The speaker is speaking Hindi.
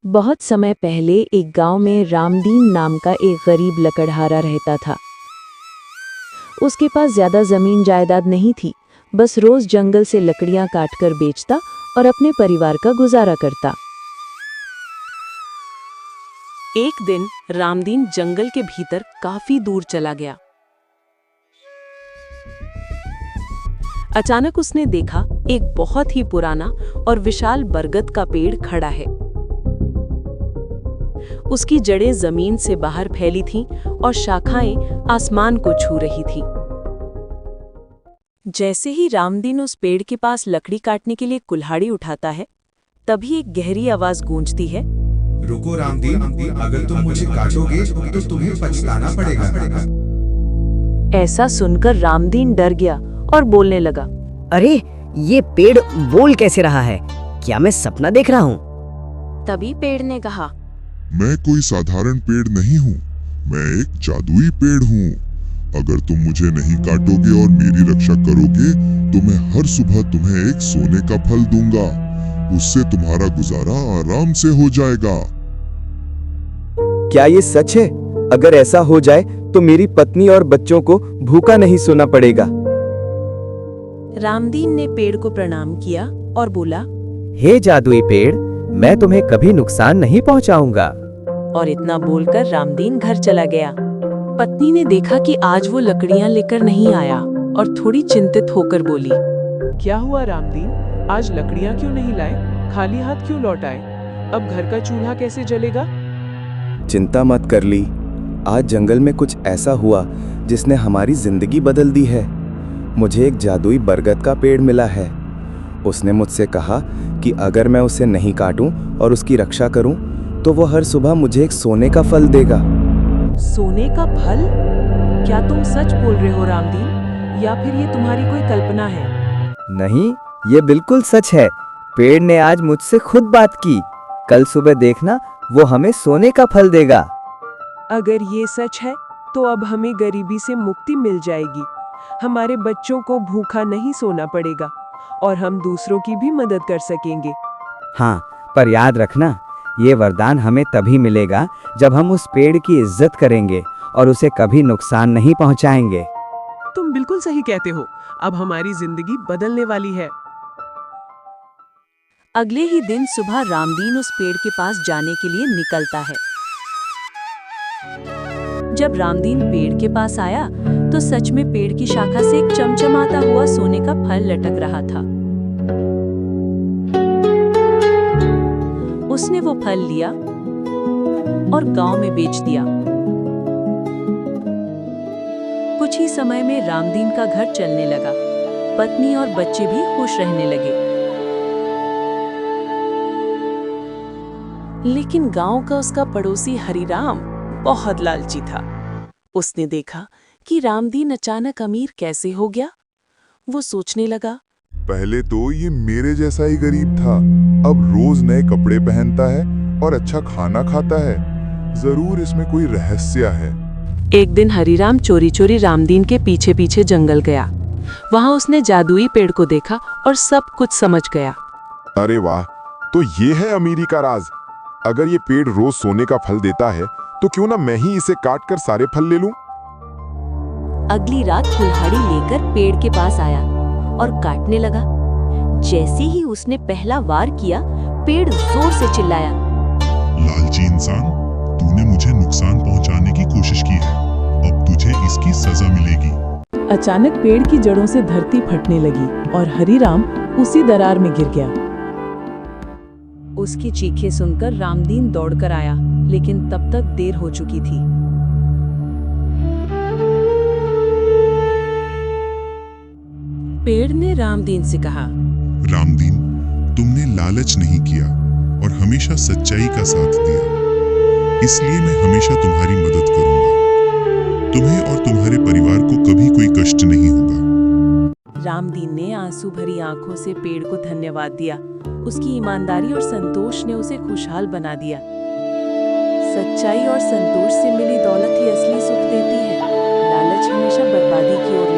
बहुत समय पहले एक गांव में रामदीन नाम का एक गरीब लकड़हारा रहता था। उसके पास ज्यादा जमीन जायदाद नहीं थी, बस रोज जंगल से लकड़ियां काटकर बेचता और अपने परिवार का गुजारा करता। एक दिन रामदीन जंगल के भीतर काफी दूर चला गया। अचानक उसने देखा एक बहुत ही पुराना और विशाल बरगद का पेड़ खड़ा है। उसकी जड़ें जमीन से बाहर फैली थीं और शाखाएं आसमान को छू रही थीं। जैसे ही रामदीन उस पेड़ के पास लकड़ी काटने के लिए कुल्हाड़ी उठाता है, तभी एक गहरी आवाज गूंजती है, रुको रामदीन, अगर तुम मुझे काटोगे तो तुम्हें पछताना पड़ेगा। ऐसा सुनकर रामदीन डर गया और बोलने लगा, अरे ये पेड़ बोल कैसे रहा है? क्या मैं सपना देख रहा हूँ? तभी पेड़ ने कहा, मैं कोई साधारण पेड़ नहीं हूँ, मैं एक जादुई पेड़ हूँ। अगर तुम मुझे नहीं काटोगे और मेरी रक्षा करोगे तो मैं हर सुबह तुम्हें एक सोने का फल दूंगा। उससे तुम्हारा गुजारा आराम से हो जाएगा। क्या ये सच है? अगर ऐसा हो जाए तो मेरी पत्नी और बच्चों को भूखा नहीं सोना पड़ेगा। रामदीन ने पेड़ को प्रणाम किया और बोला, हे जादुई पेड़, मैं तुम्हें कभी नुकसान नहीं पहुंचाऊंगा। और इतना बोलकर रामदीन घर चला गया। पत्नी ने देखा कि आज वो लकड़ियां लेकर नहीं आया और थोड़ी चिंतित होकर बोली, क्या हुआ रामदीन, आज लकड़ियां क्यों नहीं लाए? खाली हाथ क्यों लौट आए? अब घर का चूल्हा कैसे जलेगा? चिंता मत कर ली, आज जंगल में कुछ ऐसा हुआ जिसने हमारी जिंदगी बदल दी है। मुझे एक जादुई बरगद का पेड़ मिला है। उसने मुझसे कहा कि अगर मैं उसे नहीं काटूं और उसकी रक्षा करूं तो वो हर सुबह मुझे एक सोने का फल देगा। सोने का फल? क्या तुम सच बोल रहे हो रामदीन, या फिर ये तुम्हारी कोई कल्पना है? नहीं, ये बिल्कुल सच है। पेड़ ने आज मुझसे खुद बात की। कल सुबह देखना, वो हमें सोने का फल देगा। अगर ये सच है तो अब हमें गरीबी से मुक्ति मिल जाएगी, हमारे बच्चों को भूखा नहीं सोना पड़ेगा और हम दूसरों की भी मदद कर सकेंगे। हाँ, पर याद रखना, ये वरदान हमें तभी मिलेगा जब हम उस पेड़ की इज्जत करेंगे और उसे कभी नुकसान नहीं पहुंचाएंगे। तुम बिल्कुल सही कहते हो, अब हमारी जिंदगी बदलने वाली है। अगले ही दिन सुबह रामदीन उस पेड़ के पास जाने के लिए निकलता है। जब रामदीन पेड़ के पास आया तो सच में पेड़ की शाखा से एक चमचमाता हुआ सोने का फल लटक रहा था। उसने वो फल लिया और गांव में बेच दिया। कुछ ही समय में रामदीन का घर चलने लगा। पत्नी और बच्चे भी खुश रहने लगे। लेकिन गांव का उसका पड़ोसी हरिराम बहुत लालची था। उसने देखा कि रामदीन अचानक अमीर कैसे हो गया। वो सोचने लगा, पहले तो ये मेरे जैसा ही गरीब था, अब रोज नए कपड़े पहनता है और अच्छा खाना खाता है। जरूर इसमें कोई रहस्य है। एक दिन हरिराम चोरी चोरी रामदीन के पीछे पीछे जंगल गया। वहां उसने जादुई पेड़ को देखा और सब कुछ समझ गया। अरे वाह, तो ये है अमीरी का राज। अगर ये पेड़ रोज सोने का फल देता है तो क्यों ना मैं ही इसे काट कर सारे फल ले लूं। अगली रात कुल्हाड़ी लेकर पेड़ के पास आया और काटने लगा। जैसे ही उसने पहला वार किया, पेड़ जोर से चिल्लाया, लालची इंसान, तूने मुझे नुकसान पहुंचाने की कोशिश की है, अब तुझे इसकी सजा मिलेगी। अचानक पेड़ की जड़ों से धरती फटने लगी और हरिराम उसी दरार में गिर गया। उसकी चीखें सुनकर रामदीन दौड़कर आया, लेकिन तब तक देर हो चुकी थी। पेड़ ने रामदीन से कहा, रामदीन, तुमने लालच नहीं किया और हमेशा सच्चाई का साथ दिया, इसलिए मैं हमेशा तुम्हारी मदद करूंगा। तुम्हें और तुम्हारे परिवार को कभी कोई कष्ट नहीं होगा। रामदीन ने आंसू भरी आंखों से पेड़ को धन्यवाद दिया। उसकी ईमानदारी और संतोष ने उसे खुशहाल बना दिया। सच्चाई और संतोष से मिली दौलत ही असली सुख देती है। लालच हमेशा बर्बादी की ओर